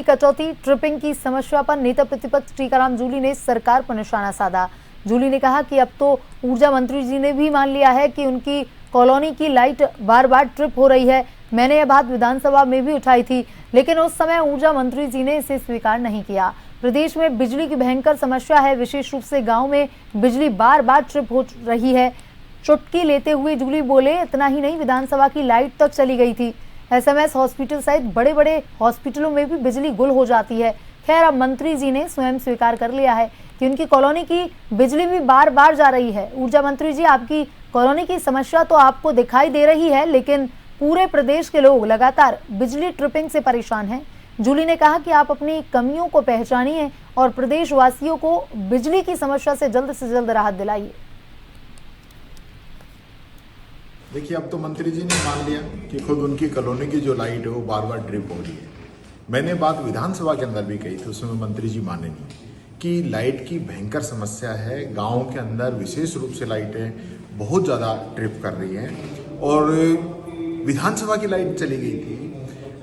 कटौती ट्रिपिंग की समस्या पर नेता प्रतिपक्ष टीकाराम जूली ने सरकार पर निशाना साधा। जूली ने कहा कि अब तो ऊर्जा मंत्री जी ने भी मान लिया है कि उनकी कॉलोनी की लाइट बार बार ट्रिप हो रही है। मैंने यह बात विधानसभा में भी उठाई थी, लेकिन उस समय ऊर्जा मंत्री जी ने इसे स्वीकार नहीं किया। प्रदेश में बिजली की भयंकर समस्या है, विशेष रूप से गाँव में बिजली बार बार ट्रिप हो रही है। चुटकी लेते हुए जूली बोले, इतना ही नहीं, विधानसभा की लाइट तक चली गई थी। एसएमएस हॉस्पिटल सहित बड़े बड़े हॉस्पिटलों में भी बिजली गुल हो जाती है। खैर, अब मंत्री जी ने स्वयं स्वीकार कर लिया है कि उनकी कॉलोनी की बिजली भी बार बार जा रही है। ऊर्जा मंत्री जी, आपकी कॉलोनी की समस्या तो आपको दिखाई दे रही है, लेकिन पूरे प्रदेश के लोग लगातार बिजली ट्रिपिंग से परेशान हैं। जूली ने कहा कि आप अपनी कमियों को पहचानिए और प्रदेश वासियों को बिजली की समस्या से जल्द राहत दिलाइए। देखिए, अब तो मंत्री जी ने मान लिया कि खुद उनकी कॉलोनी की जो लाइट है वो बार बार ट्रिप हो रही है। मैंने बात विधानसभा के अंदर भी कही थी, उसमें मंत्री जी माने नहीं कि लाइट की भयंकर समस्या है। गाँव के अंदर विशेष रूप से लाइटें बहुत ज़्यादा ट्रिप कर रही हैं और विधानसभा की लाइट चली गई थी,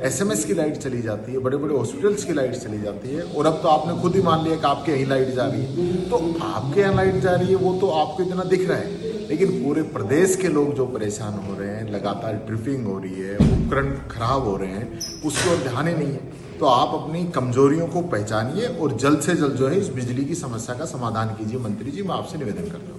एसएमएस की लाइट चली जाती है, बड़े बड़े हॉस्पिटल्स की लाइट चली जाती है और अब तो आपने खुद ही मान लिया कि आपके यहीं लाइट जा रही है। तो आपके यहाँ लाइट जा रही है वो तो आपको इतना दिख रहा है, लेकिन पूरे प्रदेश के लोग जो परेशान हो रहे हैं, लगातार ट्रिपिंग हो रही है, उपकरण खराब हो रहे हैं, उसकी ओर ध्यान ही नहीं है। तो आप अपनी कमजोरियों को पहचानिए और जल्द से जल्द जो है इस बिजली की समस्या का समाधान कीजिए। मंत्री जी, मैं आपसे निवेदन करता हूँ।